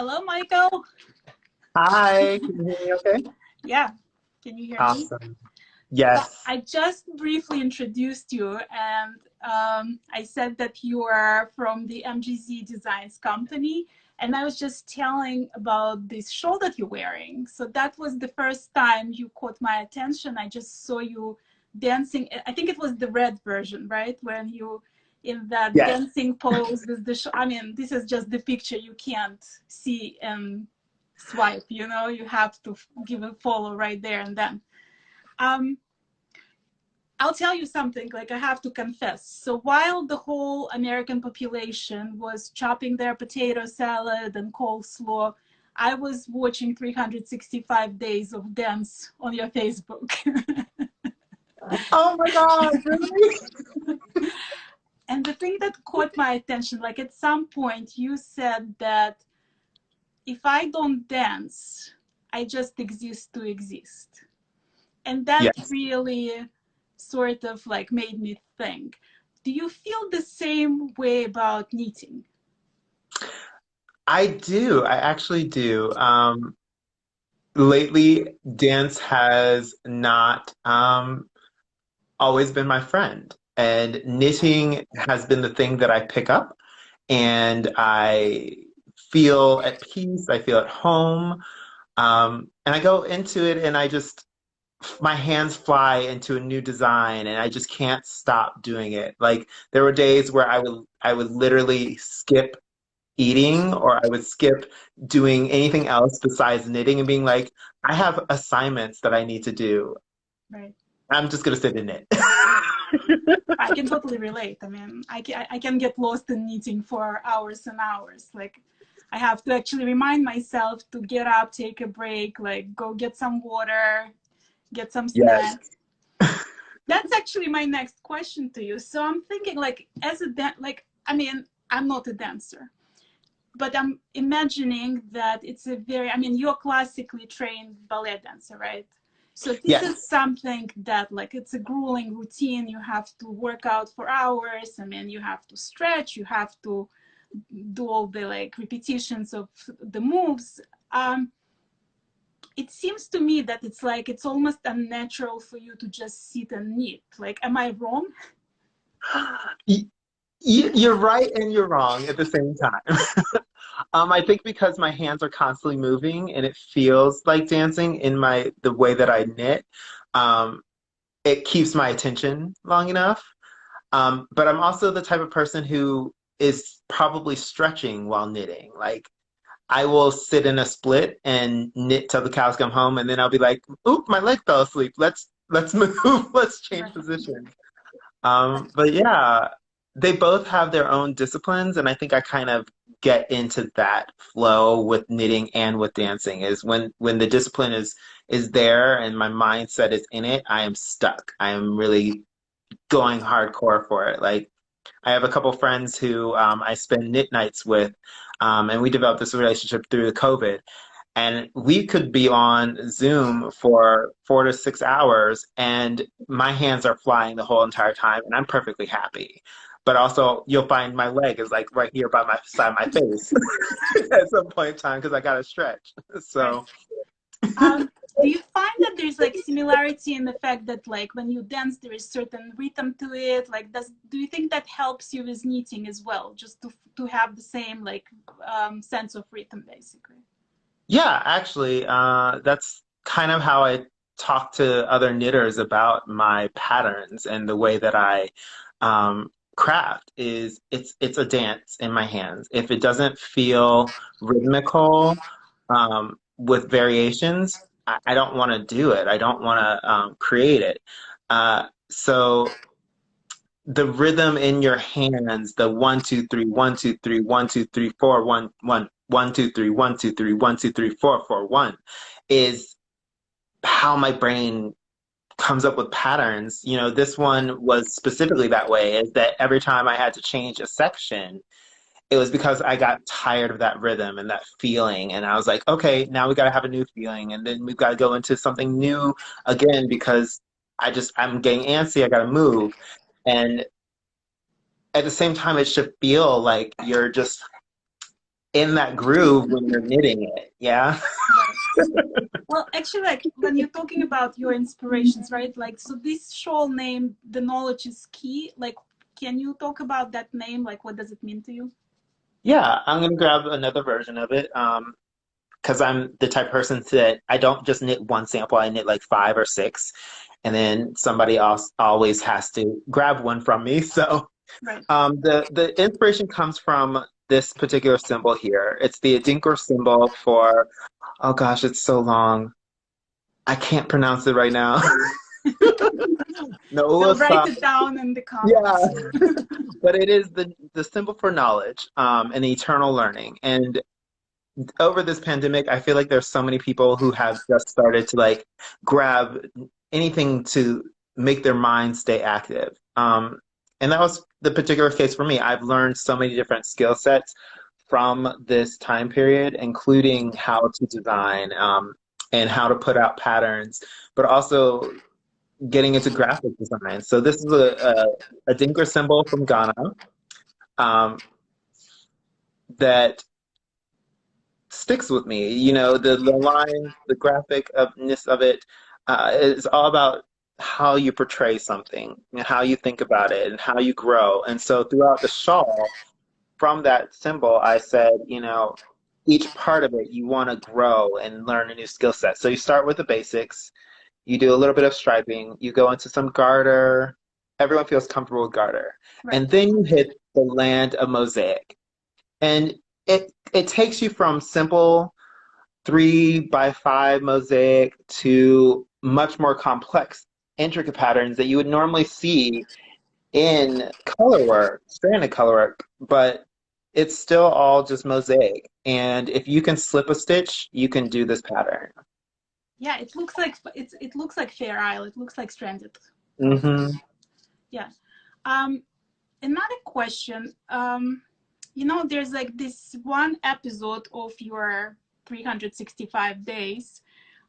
Hello, Michael. Hi, can you hear me okay? Yeah, can you hear me? Awesome. So Yes. I just briefly introduced you, and I said that you are from the MGZ Designs company, and I was just telling about this shawl that you're wearing. So that was the first time you caught my attention. I just saw you dancing. I think it was the red version, right? When you in that Yes. dancing pose with the I mean, this is just the picture you can't see and swipe, you have to give a follow right there and then. Um, I'll tell you something, like I have to confess. So while the whole American population was chopping their potato salad and coleslaw, I was watching 365 days of dance on your Facebook. Oh my God, really? And the thing that caught my attention, like at some point you said that if I don't dance, I just exist to exist. And that Yes, really sort of like made me think, do you feel the same way about knitting? I do. I actually do. Lately, dance has not always been my friend, and knitting has been the thing that I pick up, and I feel at peace. I feel at home, and I go into it, and I just my hands fly into a new design and I just can't stop doing it. Like there were days where I would literally skip eating or I would skip doing anything else besides knitting and being like, I have assignments that I need to do. Right. I'm just gonna sit and knit. I can totally relate. I mean, I can get lost in knitting for hours and hours. Like, I have to actually remind myself to get up, take a break, like go get some water, get some Yes. snacks. That's actually my next question to you. So I'm thinking, like, like, I mean, I'm not a dancer, but I'm imagining that it's a very, I mean, you're classically trained ballet dancer, right? So this is Yes. something that like it's a grueling routine. You have to work out for hours. I mean, you have to stretch, you have to do all the like repetitions of the moves. It seems to me that it's like it's almost unnatural for you to just sit and knit. Like, am I wrong? Y- You're right and you're wrong at the same time. I think because my hands are constantly moving and it feels like dancing in the way that I knit, um, it keeps my attention long enough. But I'm also the type of person who is probably stretching while knitting. Like I will sit in a split and knit till the cows come home, and then I'll be like, "Oop, my leg fell asleep. Let's move. Let's change Right. position." But yeah, they both have their own disciplines, and I think I kind of get into that flow with knitting and with dancing is when the discipline is there and my mindset is in it, I am stuck. I am really going hardcore for it. Like I have a couple friends who I spend knit nights with, and we developed this relationship through the COVID. And we could be on Zoom for 4 to 6 hours, and my hands are flying the whole entire time, and I'm perfectly happy. But also, you'll find my leg is like right here by my side of my face at some point in time because I got to stretch. Right. So, Do you find that there's like similarity in the fact that like when you dance there is certain rhythm to it? Like do you think that helps you with knitting as well, just to have the same like sense of rhythm basically? yeah, actually, that's kind of how I talk to other knitters about my patterns and the way that I craft is it's a dance in my hands. If it doesn't feel rhythmical with variations, I don't want to do it. I don't want to create it. So the rhythm in your hands, the 1, 2, 3, 1, 2, 3, 1, 2, 3, 4, 1, 1, 2, 3, 1, 2, 3, 1, 2, 3, 4, 4, 1 is how my brain comes up with patterns. You know, this one was specifically that way, is that every time I had to change a section, it was because I got tired of that rhythm and that feeling. And I was like, okay, now we got to have a new feeling. And then we've got to go into something new again because I'm getting antsy. I got to move. And at the same time, it should feel like you're just in that groove when you're knitting it. Yeah. Right. Well, actually, like when you're talking about your inspirations, right? Like, so this shawl name, "The Knowledge is Key." Like, can you talk about that name? Like, what does it mean to you? Yeah, I'm gonna grab another version of it. Because I'm the type of person that I don't just knit one sample, I knit like five or six, and then somebody else always has to grab one from me. So Right. the inspiration comes from this particular symbol here. It's the Adinkra symbol for, oh gosh, it's so long. I can't pronounce it right now. We'll Noah write Sa- it down in the yeah, comments. but it is the symbol for knowledge, and eternal learning. And over this pandemic, I feel like there's so many people who have just started to like grab anything to make their mind stay active. And that was the particular case for me. I've learned so many different skill sets from this time period, including how to design, and how to put out patterns, but also getting into graphic design. So this is a Dinker symbol from Ghana, um, that sticks with me. You know, the line, the graphic ofness of it, is all about how you portray something and how you think about it and how you grow. And so throughout the shawl, from that symbol, I said, you know, each part of it, you want to grow and learn a new skill set. So you start with the basics, you do a little bit of striping, you go into some garter. Everyone feels comfortable with garter. Right. And then you hit the land of mosaic. And it takes you from simple 3 by 5 mosaic to much more complex, intricate patterns that you would normally see in color work, stranded color work, but it's still all just mosaic. And if you can slip a stitch, you can do this pattern. Yeah, it looks like Fair Isle. It looks like stranded color. Hmm. Yeah. Um, Another question. You know, there's like this one episode of your 365 days.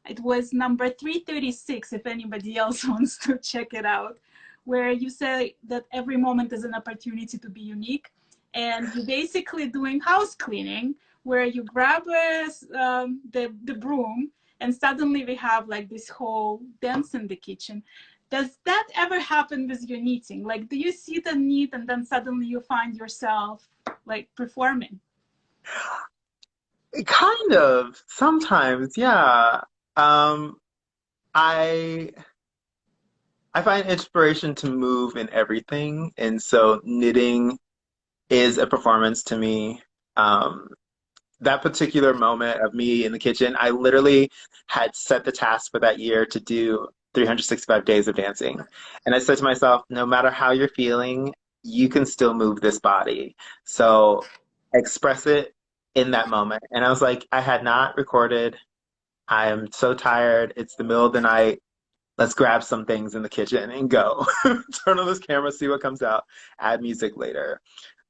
It was number 336, if anybody else wants to check it out, where you say that every moment is an opportunity to be unique. And you're basically doing house cleaning, where you grab the broom, and suddenly we have like this whole dance in the kitchen. Does that ever happen with your knitting? Like, do you sit and knit and then suddenly you find yourself like performing? Kind of, sometimes, yeah. Um, I I find inspiration to move in everything, and so knitting is a performance to me. Um, that particular moment of me in the kitchen, I literally had set the task for that year to do 365 days of dancing. And I said to myself, no matter how you're feeling, you can still move this body. So express it in that moment. And I was like, I had not recorded. I am so tired. It's the middle of the night. Let's grab some things in the kitchen and go. Turn on this camera, see what comes out, add music later.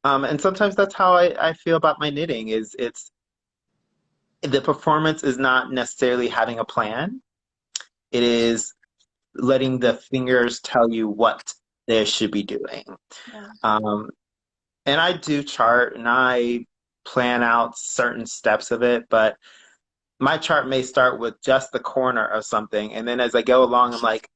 And sometimes that's how I feel about my knitting is it's the performance is not necessarily having a plan. It is letting the fingers tell you what they should be doing. Yeah. Um, and I do chart and I plan out certain steps of it, but my chart may start with just the corner of something. And then as I go along, I'm like,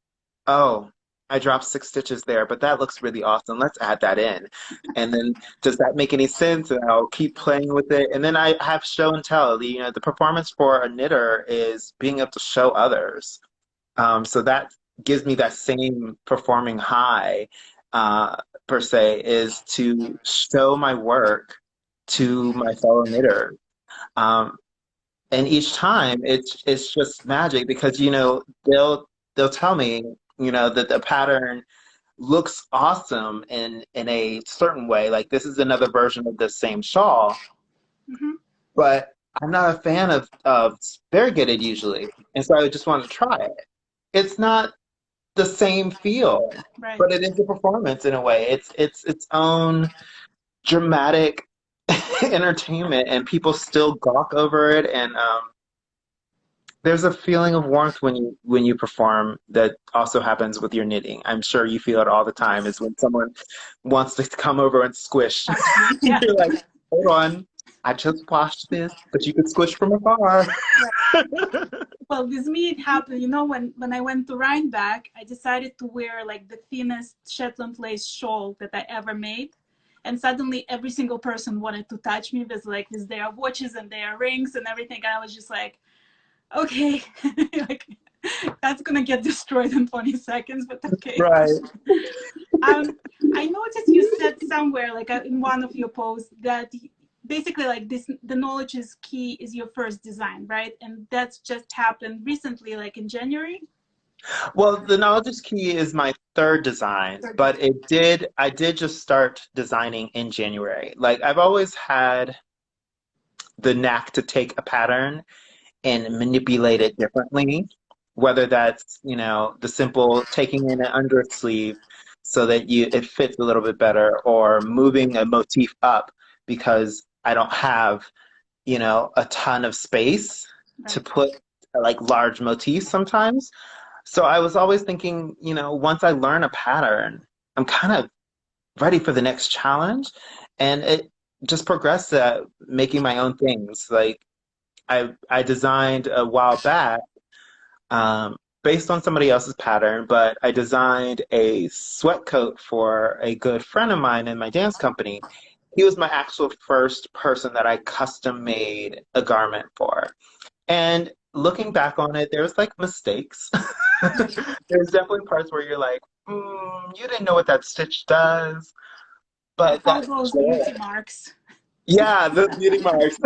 oh, I dropped 6 stitches there, but that looks really awesome. Let's add that in. And then does that make any sense? And I'll keep playing with it. And then I have show and tell. You know, the performance for a knitter is being able to show others. So that gives me that same performing high, per se, is to show my work to my fellow knitter. Um, and each time it's just magic because you know they'll tell me you know that the pattern looks awesome in a certain way, like this is another version of the same shawl, Hmm. but I'm not a fan of variegated usually, and so I just want to try it. It's not the same feel, Right. but it is a performance in a way. It's its own dramatic entertainment, and people still gawk over it, and there's a feeling of warmth when you perform that also happens with your knitting. I'm sure you feel it all the time. Is when someone wants to come over and squish. Yeah. You're like, hold on. I just washed this, but you could squish from afar. Right. Well, with me it happened, you know, when I went to Rhinebeck, I decided to wear like the thinnest Shetland lace shawl that I ever made. And suddenly every single person wanted to touch me with their watches and their rings and everything. And I was just like, okay, like that's gonna get destroyed in 20 seconds, but okay. Right. I noticed you said somewhere, like in one of your posts, that basically like this, the knowledge is key is your first design, right? And that's just happened recently, like in January. Well, the knowledge is key is my third design, but I did just start designing in January. Like I've always had the knack to take a pattern and manipulate it differently, whether that's, you know, the simple taking in an undersleeve so that it fits a little bit better, or moving a motif up because I don't have, you know, a ton of space to Right. put like large motifs sometimes. So I was always thinking, you know, once I learn a pattern, I'm kind of ready for the next challenge. And it just progressed to making my own things. Like I designed a while back, based on somebody else's pattern, but I designed a sweat coat for a good friend of mine in my dance company. He was my actual first person that I custom made a garment for. And looking back on it, there's like mistakes. There's definitely parts where you're like, you didn't know what that stitch does, I but call that's those joy. beauty marks. Yeah, the beauty marks.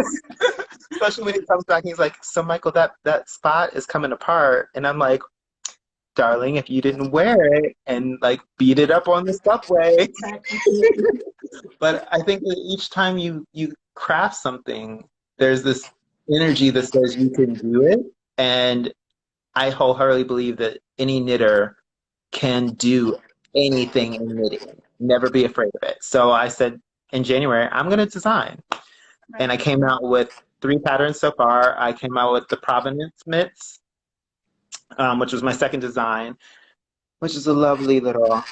Especially when he comes back and he's like, so Michael, that spot is coming apart. And I'm like, darling, if you didn't wear it and like beat it up on the subway. Exactly. But I think that each time you craft something, there's this energy that says you can do it. And I wholeheartedly believe that any knitter can do anything in knitting. Never be afraid of it. So I said in January, I'm going to design. And Right. I came out with three patterns so far. I came out with the Provenance mitts, which was my second design, which is a lovely little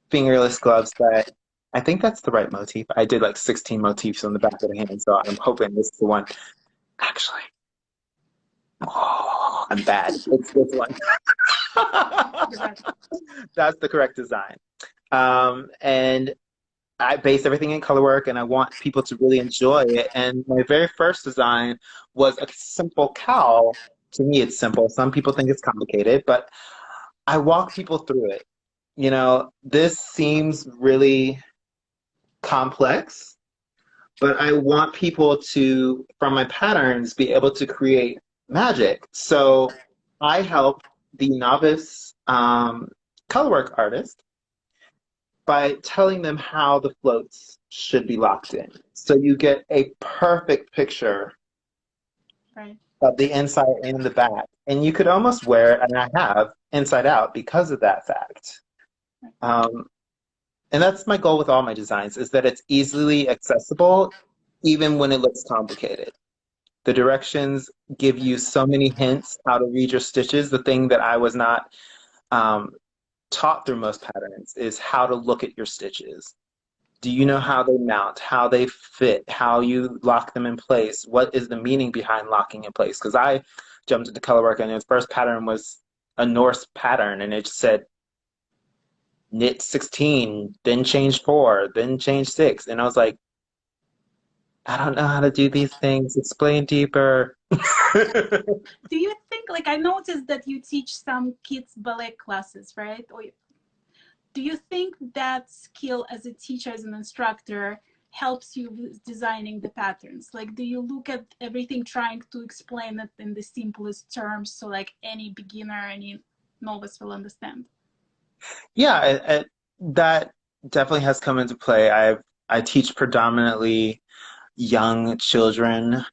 fingerless glove set. I think that's the right motif. I did like 16 motifs on the back of the hand, so I'm hoping this is the one. Actually, oh, I'm bad. It's this one. Right. That's the correct design. And I base everything in color work, and I want people to really enjoy it. And my very first design was a simple cowl. To me, it's simple. Some people think it's complicated, but I walk people through it. You know, this seems really complex, but I want people to, from my patterns, be able to create magic. So I help the novice colorwork artist by telling them how the floats should be locked in. So you get a perfect picture Right. of the inside and the back. And you could almost wear it, and I have, inside out because of that fact. Um, and that's my goal with all my designs, is that it's easily accessible, even when it looks complicated. The directions give you so many hints how to read your stitches. The thing that I was not um, taught through most patterns is how to look at your stitches. Do you know how they mount, how they fit, how you lock them in place? What is the meaning behind locking in place? Because I jumped into colorwork and its first pattern was a Norse pattern, and it said knit 16, then change 4, then change 6. And I was like, I don't know how to do these things. Explain deeper. Do you think, like, I noticed that you teach some kids ballet classes, right? Or do you think that skill as a teacher, as an instructor, helps you with designing the patterns? Like, do you look at everything trying to explain it in the simplest terms so like any beginner, any novice will understand? Yeah, that definitely has come into play. I teach predominantly young children.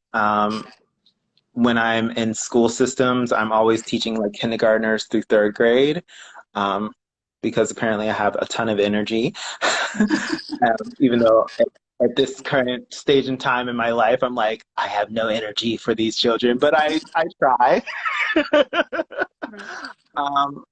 When I'm in school systems, I'm always teaching like kindergartners through third grade, um, because apparently I have a ton of energy. Even though at this current stage in time in my life, I'm like, I have no energy for these children, but I try. Right. Um,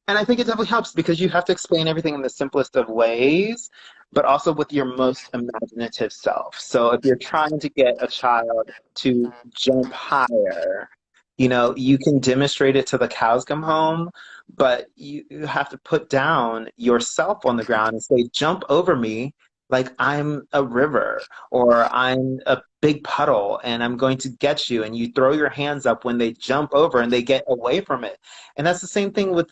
And I think it definitely helps because you have to explain everything in the simplest of ways, but also with your most imaginative self. So if you're trying to get a child to jump higher, you can demonstrate it till the cows come home, but you have to put down yourself on the ground and say, jump over me like I'm a river or I'm a big puddle and I'm going to get you. And you throw your hands up when they jump over and they get away from it. And that's the same thing with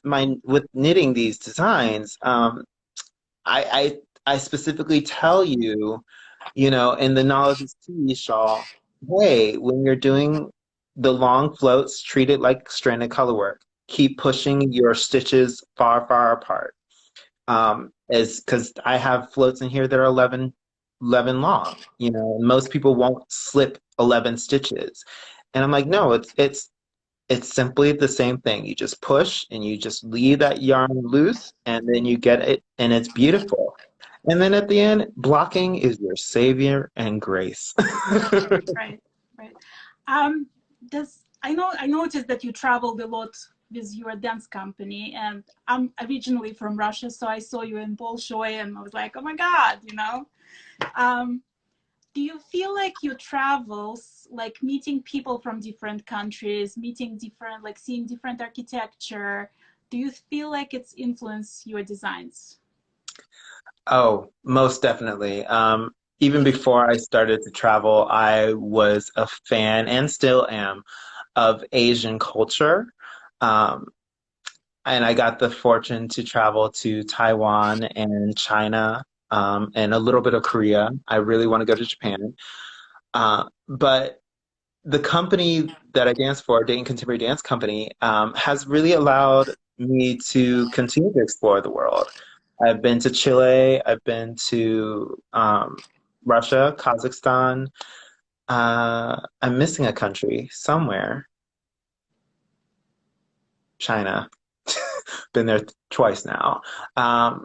knitting these designs. I specifically tell you, in the knowledge is key, Shaw, hey, when you're doing the long floats, treat it like stranded color work. Keep pushing your stitches far, far apart. Is because I have floats in here that are 11 long, and most people won't slip 11 stitches. And I'm like, no, it's simply the same thing. You just push and you just leave that yarn loose and then you get it and it's beautiful. And then at the end, blocking is your savior and grace. Right, right. Um, I noticed that you traveled a lot with your dance company, and I'm originally from Russia, so I saw you in Bolshoi, and I was like, oh my God, Um, do you feel like your travels, like meeting people from different countries, meeting different, like seeing different architecture, do you feel like it's influenced your designs? Oh, most definitely. Even before I started to travel, I was a fan and still am of Asian culture. Um, and I got the fortune to travel to Taiwan and China, and a little bit of Korea. I really want to go to Japan. But the company that I dance for, Dayton Contemporary Dance Company, has really allowed me to continue to explore the world. I've been to Chile, I've been to Russia, Kazakhstan. I'm missing a country somewhere. China. Been there twice now.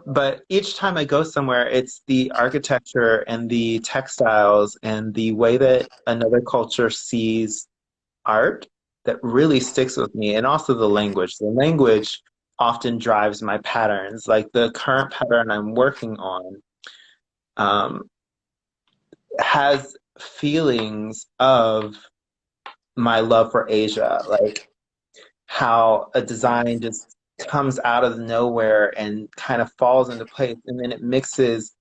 But each time I go somewhere, it's the architecture and the textiles and the way that another culture sees art that really sticks with me, and also the language. The language often drives my patterns. Like the current pattern I'm working on um, has feelings of my love for Asia, like how a design just comes out of nowhere and kind of falls into place, and then it mixes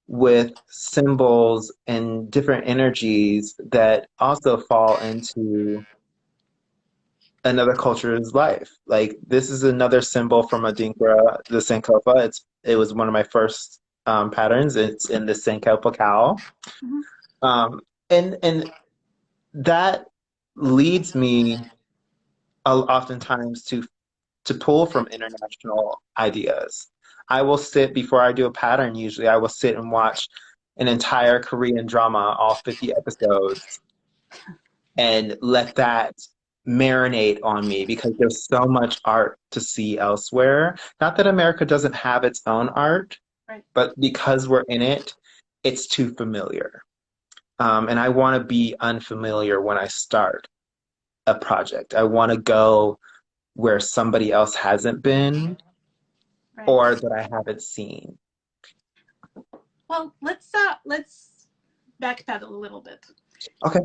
with symbols and different energies that also fall into another culture's life. Like this is another symbol from Adinkra, the Sankofa. It was one of my first patterns. It's in the Sankofa cowl. Mhm. And that leads me oftentimes to pull from international ideas. I will sit before I do a pattern, usually I will sit and watch an entire Korean drama, all 50 episodes, and let that marinate on me because there's so much art to see elsewhere. Not that America doesn't have its own art, Right. but because we're in it, it's too familiar. And I want to be unfamiliar when I start a project. I want to go where somebody else hasn't been Right. or that I haven't seen. Well, let's backpedal a little bit. Okay.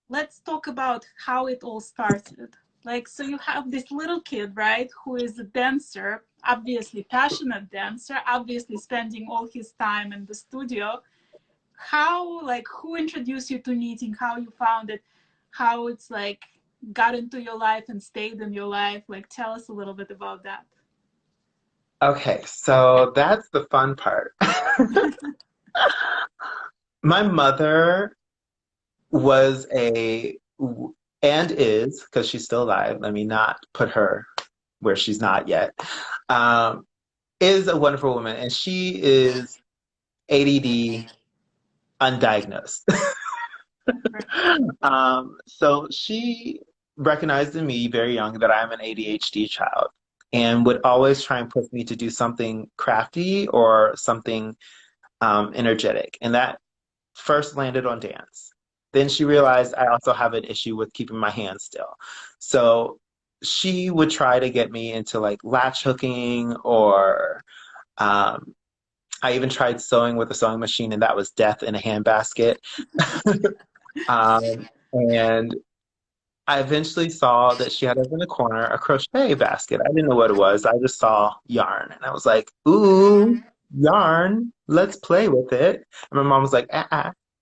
Let's talk about how it all started. Like, so you have this little kid, right, who is a dancer, obviously passionate dancer, obviously spending all his time in the studio. How, like, who introduced you to knitting? How you found it? How it's like got into your life and stayed in your life? Like, tell us a little bit about that. Okay, so that's the fun part. My mother was and is, because she's still alive, let me not put her where she's not yet, um, is a wonderful woman, and she is ADD undiagnosed. So she recognized in me very young that I'm an ADHD child and would always try and push me to do something crafty or something energetic. And that first landed on dance. Then she realized I also have an issue with keeping my hands still. So she would try to get me into like latch hooking or um, I even tried sewing with a sewing machine, and that was death in a handbasket. And I eventually saw that she had over in the corner a crochet basket. I didn't know what it was. I just saw yarn, and I was like, "Ooh, yarn! Let's play with it." And my mom was like,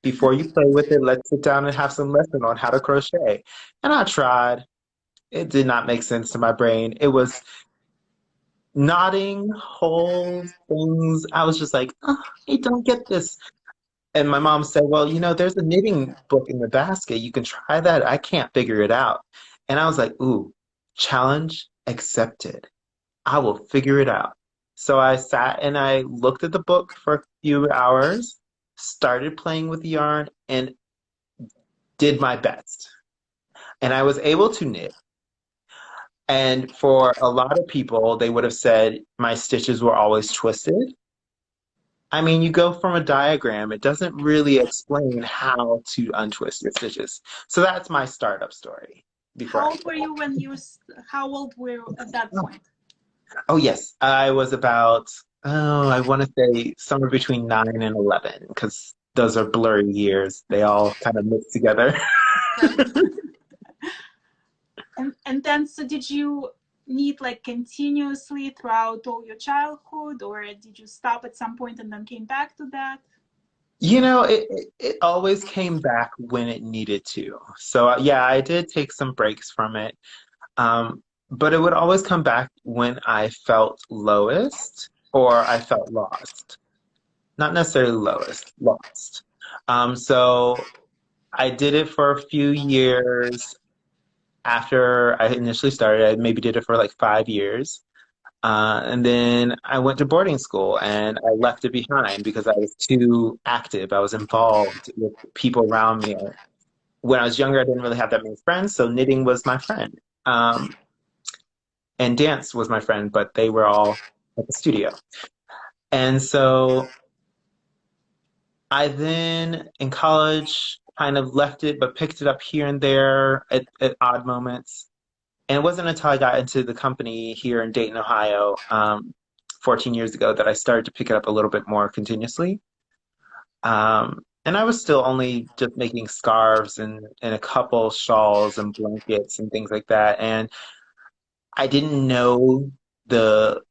Before you play with it, let's sit down and have some lesson on how to crochet." And I tried. It did not make sense to my brain. It was knotting holes, things. I was just like, oh, I don't get this. And my mom said, well, there's a knitting book in the basket. You can try that. I can't figure it out. And I was like, ooh, challenge accepted. I will figure it out. So I sat and I looked at the book for a few hours, started playing with the yarn, and did my best. And I was able to knit. And for a lot of people, they would have said my stitches were always twisted. I mean, you go from a diagram, it doesn't really explain how to untwist your stitches. So that's my startup story before How I. old were you when how old were you at that point? Oh, yes. I was about, I want to say somewhere between 9 and 11, because those are blurry years. They all kind of mix together. Right. And then, so did you knit like continuously throughout all your childhood, or did you stop at some point and then came back to that? It always came back when it needed to. So yeah, I did take some breaks from it. But it would always come back when I felt lowest or I felt lost. Not necessarily lowest, lost. So I did it for a few years after I initially started. I maybe did it for like 5 years. And then I went to boarding school and I left it behind because I was too active. I was involved with people around me. When I was younger, I didn't really have that many friends, so knitting was my friend. And dance was my friend, but they were all at the studio. And so I then in college kind of left it, but picked it up here and there at odd moments. And it wasn't until I got into the company here in Dayton, Ohio, 14 years ago, that I started to pick it up a little bit more continuously. And I was still only just making scarves and a couple shawls and blankets and things like that. And I didn't know the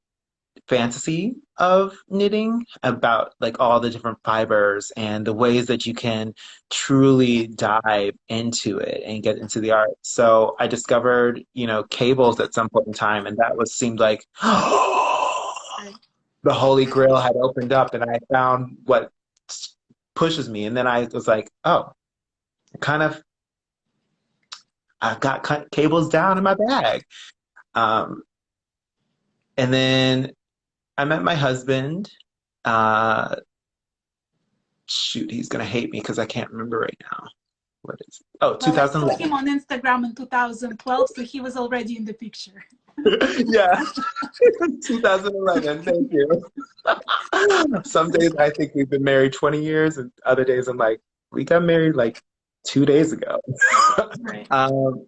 fantasy of knitting about like all the different fibers and the ways that you can truly dive into it and get into the art. So I discovered, cables at some point in time, and that was seemed like the holy grail had opened up, and I found what pushes me. And then I was like, oh, kind of, I've got cables down in my bag. Um, and then I met my husband. Uh, Shoot, he's gonna hate me because I can't remember right now. What is it? Oh, Well, I saw him 2011. on Instagram in 2012, so he was already in the picture. Yeah, 2011. Thank you. Some days I think we've been married 20 years, and other days I'm like, we got married like 2 days ago. Right. Um,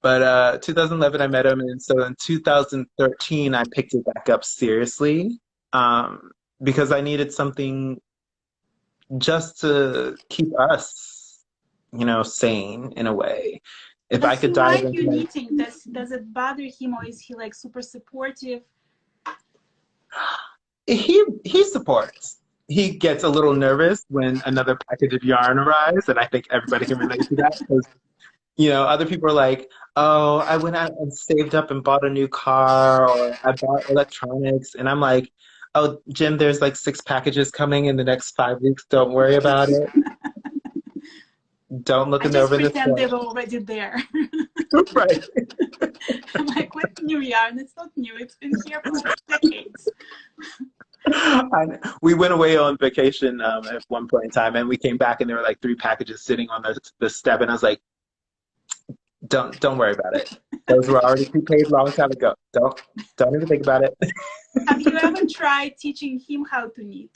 but 2011 I met him, and so in 2013 I picked it back up seriously, um, because I needed something just to keep us, sane in a way. If I Does he could dive like into you knitting? Does it bother him, or is he like super supportive? he supports. He gets a little nervous when another package of yarn arrives, and I think everybody can relate to that because other people are like, "Oh, I went out and saved up and bought a new car, or I bought electronics," and I'm like, "Oh, Jim, there's like 6 packages coming in the next 5 weeks. Don't worry about it. Don't look I them just over in the pretend they store." were already there. Right. I'm like, what's new yarn? It's not new. It's been here for like decades. We went away on vacation at one point in time, and we came back, and there were like 3 packages sitting on the step, and I was like, "Don't worry about it. Those were already prepaid long time ago. Don't even think about it." Have you ever tried teaching him how to knit?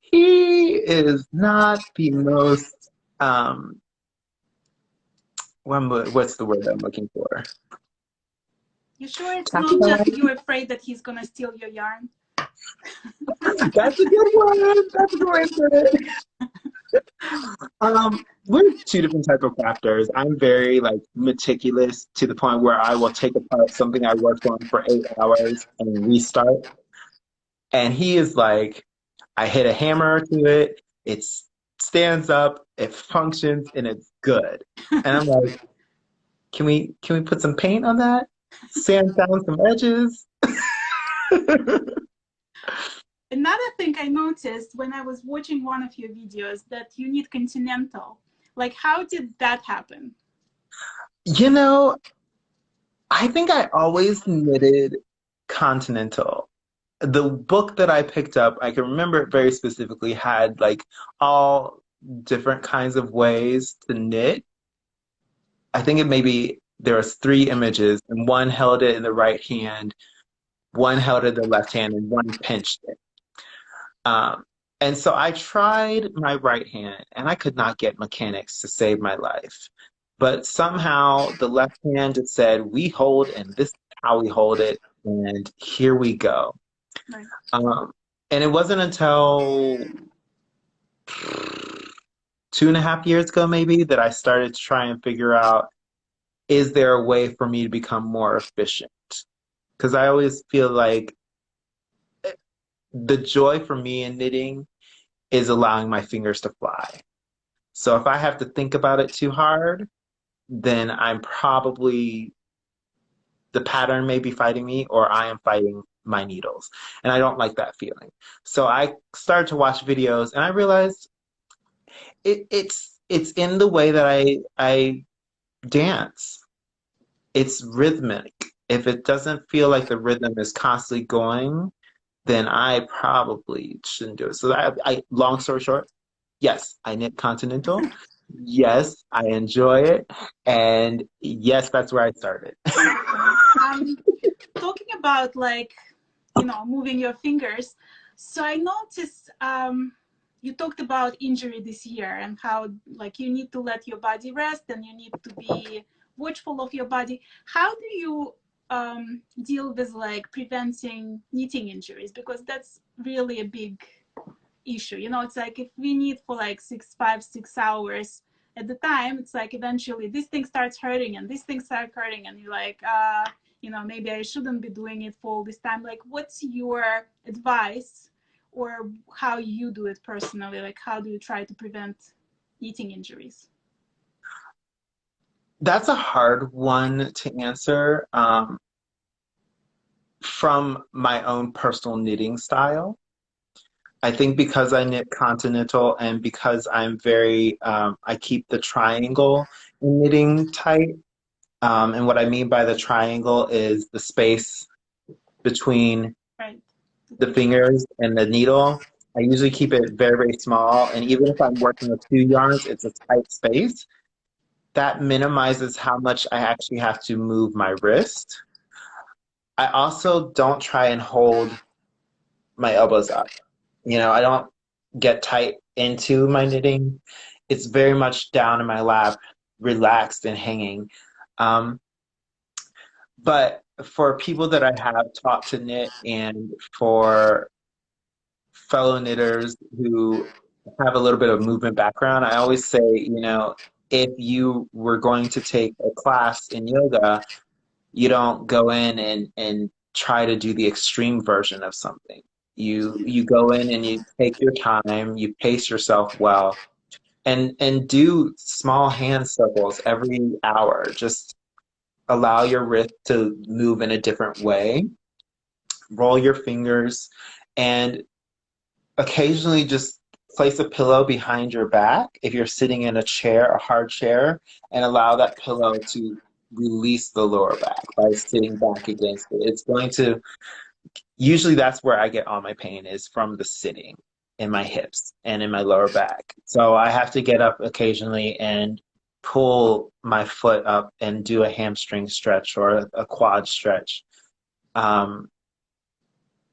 He is not the most what's the word I'm looking for? You sure it's not just Capitalize? you're afraid that he's gonna steal your yarn? That's a good one. That's a good way to put it. We're two different type of crafters. I'm very like meticulous to the point where I will take apart something I worked on for 8 hours and restart. And he is like, I hit a hammer to it, it stands up, it functions, and it's good. And I'm like, can we put some paint on that? Sand down some edges? Another thing I noticed when I was watching one of your videos that you need Continental. Like, how did that happen? You know, I think I always knitted Continental. The book that I picked up, I can remember it very specifically, had like all different kinds of ways to knit. I think it maybe there was three images, and one held it in the right hand, one held it in the left hand, and one pinched it. Um, and so I tried my right hand, and I could not get mechanics to save my life. But somehow the left hand just said, "We hold, and this is how we hold it, and here we go." Right. Um, and it wasn't until 2.5 years ago, maybe, that I started to try and figure out, is there a way for me to become more efficient? Because I always feel like the joy for me in knitting is allowing my fingers to fly. So if I have to think about it too hard, then I'm probably, the pattern may be fighting me, or I am fighting my needles. And I don't like that feeling. So I started to watch videos and I realized it's in the way that I dance. It's rhythmic. If it doesn't feel like the rhythm is constantly going, then I probably shouldn't do it. So long story short, yes, I knit Continental. Yes, I enjoy it. And yes, that's where I started. Um, Talking about like, moving your fingers. So I noticed you talked about injury this year and how like you need to let your body rest and you need to be watchful of your body. How do you deal with like preventing knitting injuries? Because that's really a big issue. It's like if we knit for like 6 hours at the time, it's like eventually this thing starts hurting and this thing starts hurting and you're like, maybe I shouldn't be doing it for all this time. Like, what's your advice or how you do it personally? Like, how do you try to prevent knitting injuries? That's a hard one to answer, from my own personal knitting style. I think because I knit Continental and because I keep the triangle in knitting tight. And what I mean by the triangle is the space between Right. the fingers and the needle. I usually keep it very, very small. And even if I'm working with two yarns, it's a tight space. That minimizes how much I actually have to move my wrist. I also don't try and hold my elbows up. I don't get tight into my knitting. It's very much down in my lap, relaxed and hanging. Um, but for people that I have taught to knit and for fellow knitters who have a little bit of movement background, I always say, if you were going to take a class in yoga, you don't go in and try to do the extreme version of something. You go in and you take your time, you pace yourself well, and do small hand circles every hour. Just allow your wrist to move in a different way. Roll your fingers, and occasionally just place a pillow behind your back if you're sitting in a chair, a hard chair, and allow that pillow to release the lower back by sitting back against it. It's going to, usually that's where I get all my pain, is from the sitting in my hips and in my lower back. So I have to get up occasionally and pull my foot up and do a hamstring stretch or a quad stretch. Um,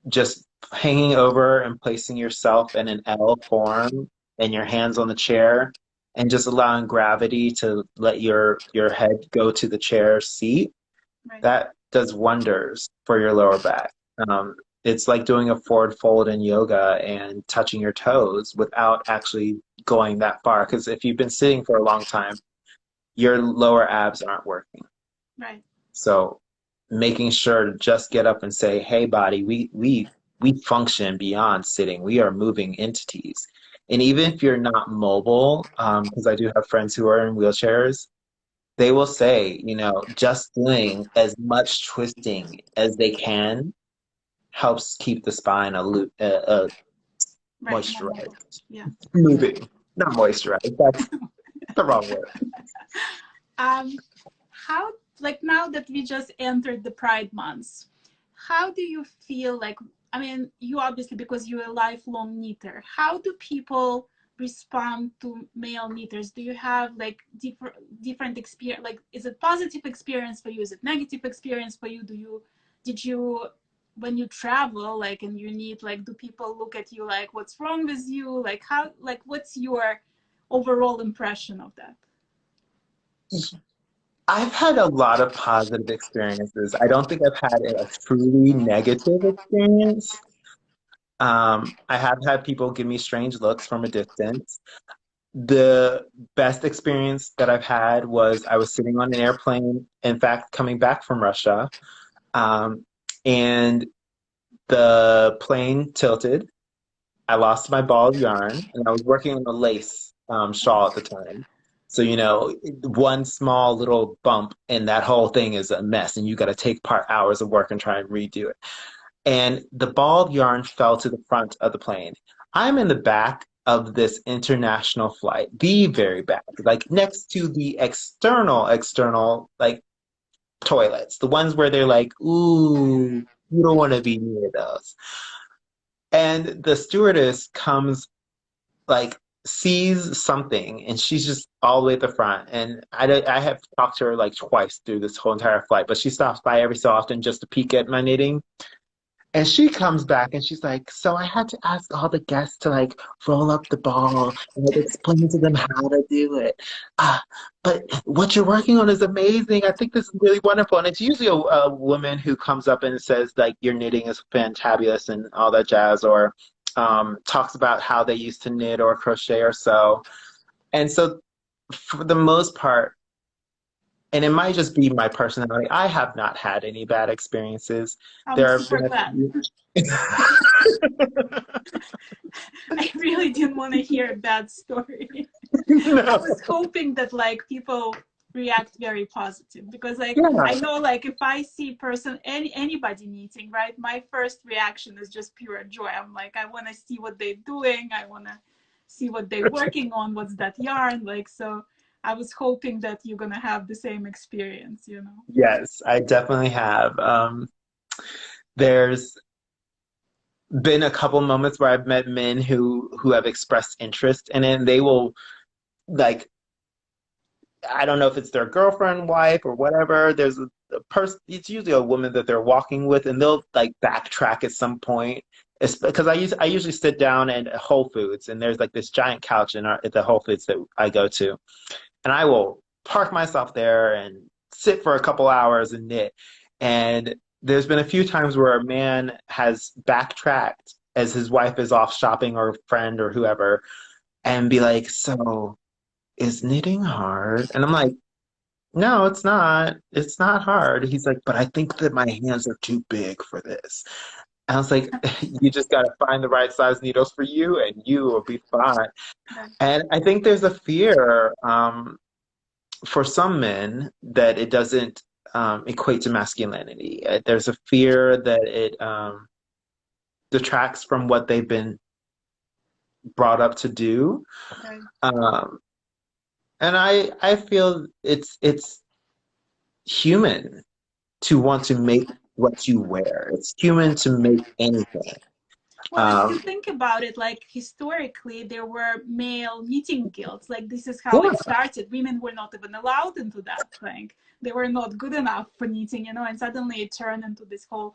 just hanging over and placing yourself in an L form and your hands on the chair and just allowing gravity to let your head go to the chair seat, Right. that does wonders for your lower back. Um, it's like doing a forward fold in yoga and touching your toes without actually going that far. Because if you've been sitting for a long time, your lower abs aren't working. Right. So making sure to just get up and say, "Hey, body, we function beyond sitting. We are moving entities." And even if you're not mobile, because I do have friends who are in wheelchairs, they will say, just doing as much twisting as they can helps keep the spine Right. More mobile. moisturized, Yeah. moving, not moisturized. That's the wrong word. Um, how, like now that we just entered the Pride months, how do you feel like, I mean, you obviously, because you're a lifelong knitter, how do people respond to male knitters? Do you have like different experience? Like, is it positive experience for you? Is it negative experience for you? Did you, when you travel, like, and you need, like, do people look at you like, what's wrong with you? Like, how, like, what's your overall impression of that? I've had a lot of positive experiences. I don't think I've had a truly negative experience. I have had people give me strange looks from a distance. The best experience that I've had was I was sitting on an airplane, in fact, coming back from Russia, um, and the plane tilted. I lost my ball of yarn, and I was working on a lace shawl at the time. So, one small little bump, and that whole thing is a mess, and you got to take part hours of work and try and redo it. And the ball of yarn fell to the front of the plane. I'm in the back of this international flight, the very back, like next to the external, like toilets, the ones where they're like, ooh, you don't want to be near those. And the stewardess comes, like, sees something, and she's just all the way at the front. And I have talked to her like twice through this whole entire flight, but she stops by every so often just to peek at my knitting. And she comes back and she's like, "So I had to ask all the guests to like roll up the ball and like explain to them how to do it. Uh, but what you're working on is amazing. I think this is really wonderful." And it's usually a woman who comes up and says like, "Your knitting is fantabulous," and all that jazz, or talks about how they used to knit or crochet or sew. And so for the most part, and it might just be my personality, I have not had any bad experiences. I'm There have super been a glad. few. I really didn't want to hear a bad story. I No. was hoping that like people react very positive, because like Yeah. I know, like if I see anybody knitting, right, my first reaction is just pure joy. I'm like, I want to see what they're doing. I want to see what they're working on. What's that yarn like? So I was hoping that you're gonna have the same experience, you know. Yes, I definitely have. There's been a couple moments where I've met men who have expressed interest in it, and they will, like, I don't know if it's their girlfriend, wife, or whatever. There's a person, it's usually a woman that they're walking with, and they'll like backtrack at some point. It's because I usually sit down at Whole Foods, and there's like this giant couch at the Whole Foods that I go to, and I will park myself there and sit for a couple hours and knit. And there's been a few times where a man has backtracked as his wife is off shopping, or a friend or whoever, and be like, "So is knitting hard?" And I'm like, "No, it's not. It's not hard." He's like, "But I think that my hands are too big for this." And I was like, "You just got to find the right size needles for you, and you will be fine." Right. And I think there's a fear for some men that it doesn't equate to masculinity. There's a fear that it detracts from what they've been brought up to do. Right. Um, and I feel it's human to want to make what you wear. It's human to make anything. Well, if you Um, think about it, like historically, there were male knitting guilds. Like this is how it yeah, started. Women were not even allowed into that thing. They were not good enough for knitting, you know. And suddenly it turned into this whole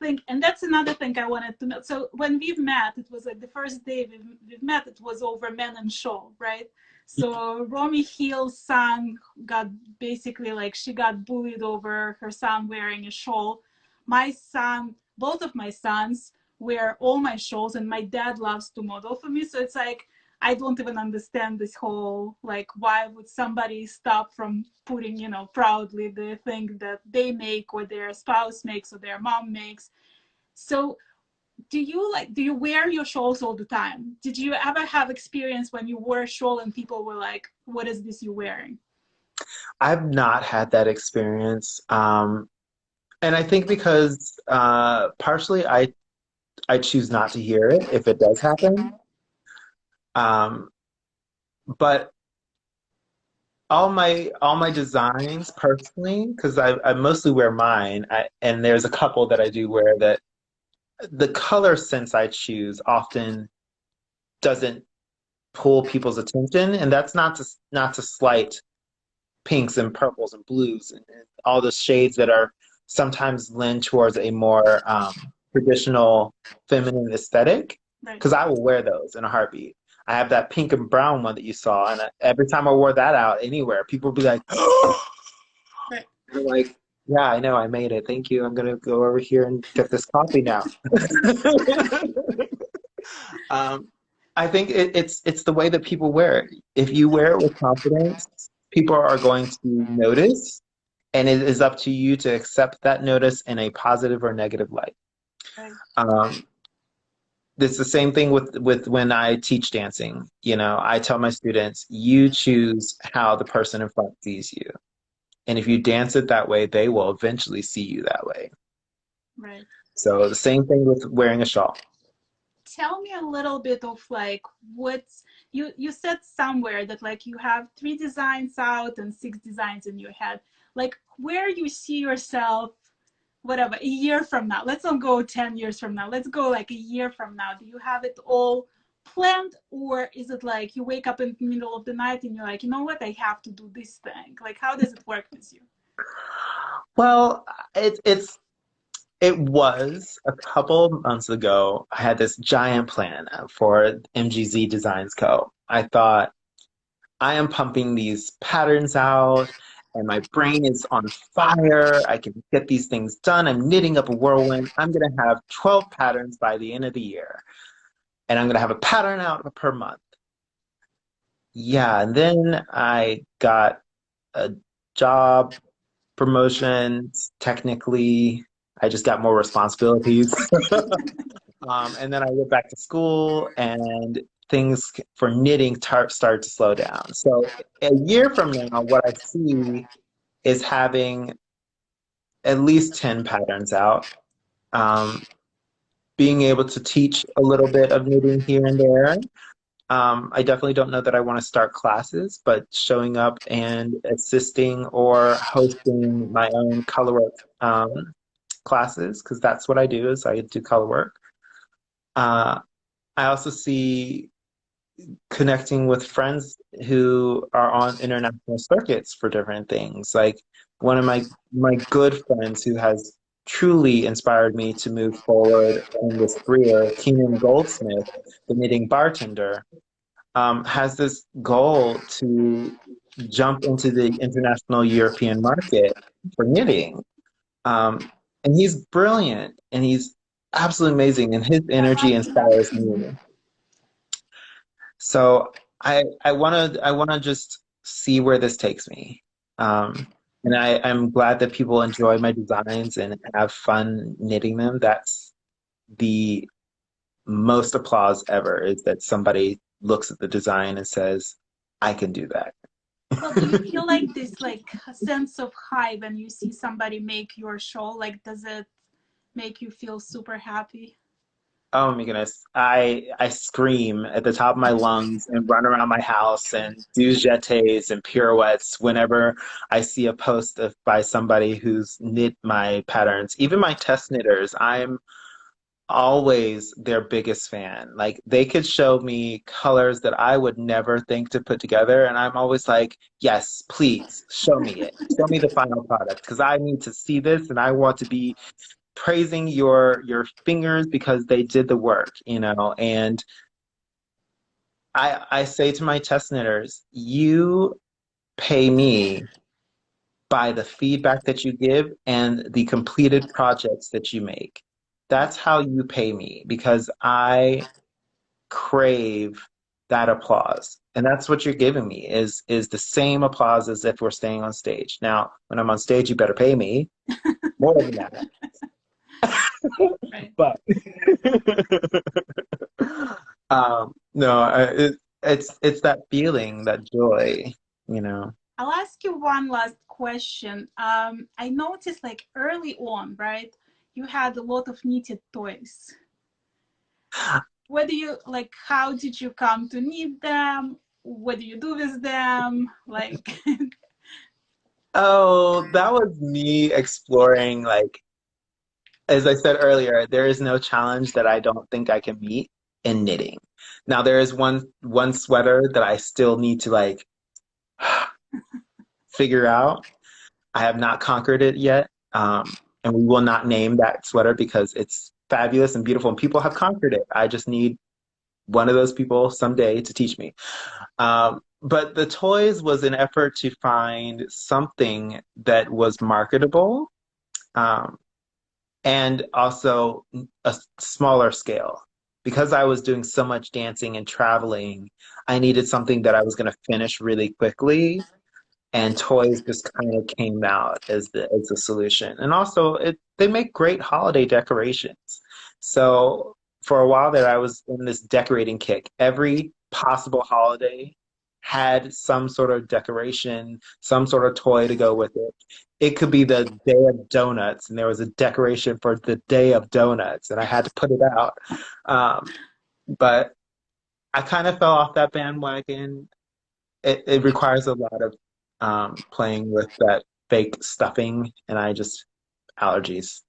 thing, and that's another thing I wanted to know. So when we've met, it was like the first day we've met, it was over men and shawl, right? So Romy Hill's son got basically like she got bullied over her son wearing a shawl. My son, both of my sons wear all my shawls, and my dad loves to model for me. So it's like I don't even understand this whole like why would somebody stop from putting, you know, proudly the thing that they make or their spouse makes or their mom makes. So do you wear your shawls all the time? Did you ever have experience when you wore a shawl and people were like, what is this you're wearing? I've not had that experience. And I think because partially I choose not to hear it if it does happen. Um, but all my designs personally, because I mostly wear mine, and there's a couple that I do wear that the color sense I choose often doesn't pull people's attention, and that's not to slight pinks and purples and blues and all the shades that are sometimes lend towards a more traditional feminine aesthetic, Right. because I will wear those in a heartbeat. I have that pink and brown one that you saw, and every time I wore that out anywhere, people would be like, Right. I'm like, yeah, I know, I made it. Thank you. I'm gonna go over here and get this coffee now. Um, I think it's the way that people wear it. If you wear it with confidence, people are going to notice, and it is up to you to accept that notice in a positive or negative light. Right. Um, it's the same thing with when I teach dancing. You know, I tell my students, you choose how the person in front sees you. And if you dance it that way, they will eventually see you that way. Right. So the same thing with wearing a shawl. Tell me a little bit of like what's you said somewhere that like you have 3 designs out and 6 designs in your head. Like where you see yourself, whatever, a year from now. Let's not go 10 years from now. Let's go like a year from now. Do you have it all planned, or is it like you wake up in the middle of the night and you're like, you know what, I have to do this thing? Like how does it work with you? Well, it was a couple of months ago. I had this giant plan for MGZ Designs Co. I thought I am pumping these patterns out and my brain is on fire. I can get these things done. I'm knitting up a whirlwind. I'm going to have 12 patterns by the end of the year, and I'm going to have a pattern out per month. Yeah, and then I got a job promotion. Technically, I just got more responsibilities. And then I went back to school, and things for knitting started to slow down. So a year from now, what I see is having at least 10 patterns out, um, being able to teach a little bit of knitting here and there. I definitely don't know that I want to start classes, but showing up and assisting or hosting my own colorwork classes, because that's what I do, is I do color work. Uh, I also see connecting with friends who are on international circuits for different things. Like one of my good friends who has truly inspired me to move forward in this career, Keenan Goldsmith, the knitting bartender, has this goal to jump into the international European market for knitting. Um, and he's brilliant and he's absolutely amazing, and his energy inspires me. So I wanna just see where this takes me. And I'm glad that people enjoy my designs and have fun knitting them. That's the most applause ever, is that somebody looks at the design and says, I can do that. Well, do you feel like this like a sense of high when you see somebody make your shawl? Like does it make you feel super happy? Oh my goodness. I scream at the top of my lungs and run around my house and do jetés and pirouettes whenever I see a post by somebody who's knit my patterns. Even my test knitters, I'm always their biggest fan. Like they could show me colors that I would never think to put together, and I'm always like, yes, please show me it. Show me the final product because I need to see this and I want to be praising your fingers because they did the work, you know. And I say to my test knitters, you pay me by the feedback that you give and the completed projects that you make. That's how you pay me because I crave that applause. And that's what you're giving me is the same applause as if we're staying on stage. Now, when I'm on stage, you better pay me more than that. Right. But no, it's that feeling, that joy, you know. I'll ask you one last question. I noticed like early on, right? You had a lot of knitted toys. What do you like? How did you come to knit them? What do you do with them? Like, Oh, that was me exploring, like, as I said earlier, there is no challenge that I don't think I can meet in knitting. Now there is one sweater that I still need to like figure out. I have not conquered it yet. And we will not name that sweater because it's fabulous and beautiful and people have conquered it. I just need one of those people someday to teach me. But the toys was an effort to find something that was marketable, um, and also a smaller scale. Because I was doing so much dancing and traveling, I needed something that I was going to finish really quickly, and toys just kind of came out as the solution. And also, they make great holiday decorations. So for a while there, I was in this decorating kick. Every possible holiday had some sort of decoration, some sort of toy to go with it. It could be the Day of Donuts, and there was a decoration for the Day of Donuts, and I had to put it out. But I kind of fell off that bandwagon. It requires a lot of playing with that fake stuffing, and I just allergies.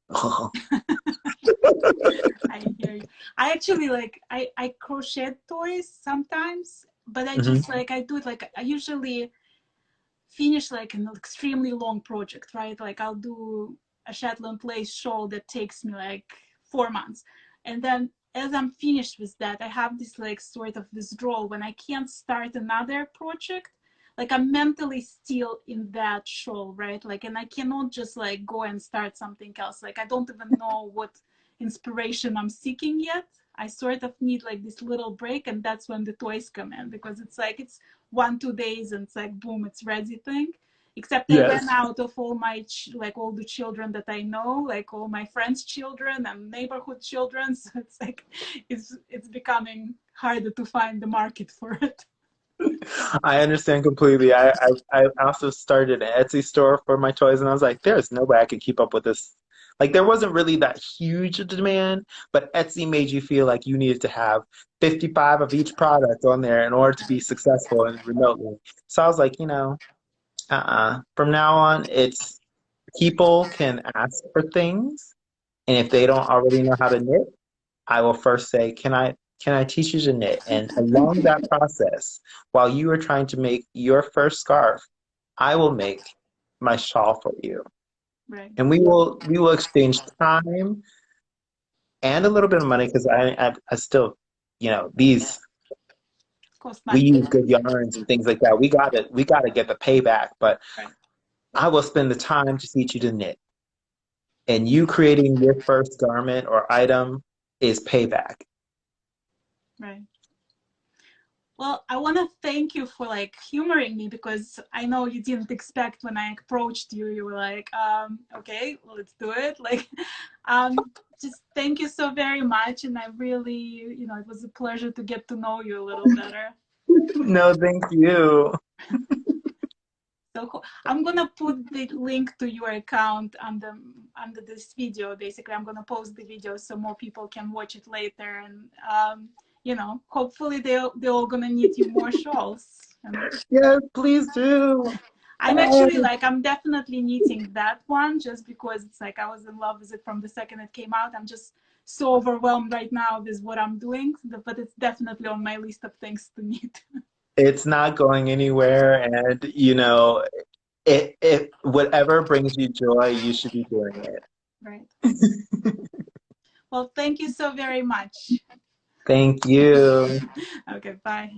I hear you. I actually like I crochet toys sometimes, but I Hmm. just like I do it like I usually finish like an extremely long project, right? Like I'll do a Shetland lace shawl that takes me like 4 months. And then as I'm finished with that, I have this like sort of withdrawal when I can't start another project. Like I'm mentally still in that shawl, right? Like, and I cannot just like go and start something else. Like I don't even know what inspiration I'm seeking yet. I sort of need like this little break, and that's when the toys come in because it's like it's 1 2 days and it's like boom, it's ready thing. Except I ran Yes. out of all my like all the children that I know, like all my friends' children and neighborhood children. So it's like it's becoming harder to find the market for it. I understand completely. I also started an Etsy store for my toys, and I was like, there's no way I can keep up with this. Like, there wasn't really that huge a demand, but Etsy made you feel like you needed to have 55 of each product on there in order to be successful and remotely. So I was like, from now on, it's people can ask for things, and if they don't already know how to knit, I will first say, can I teach you to knit? And along that process, while you are trying to make your first scarf, I will make my shawl for you. Right. And we will exchange time and a little bit of money because I still, these Cost we money. use good yarns and things like that. We gotta get the payback, but Right. I will spend the time to teach you to knit. And you creating your first garment or item is payback. Right. Well, I want to thank you for like humoring me because I know you didn't expect when I approached you. You were like, okay, well, let's do it. Like, just thank you so very much. And I really, it was a pleasure to get to know you a little better. No, thank you. So cool. I'm gonna put the link to your account under this video. Basically, I'm gonna post the video so more people can watch it later, and hopefully they're all gonna need you more shawls. And Yes, please do. I'm actually like I'm definitely needing that one just because it's like I was in love with it from the second it came out. I'm just so overwhelmed right now with what I'm doing, but it's definitely on my list of things to need. It's not going anywhere, and it whatever brings you joy, you should be doing it. Right. Well, thank you so very much. Thank you. Okay, bye.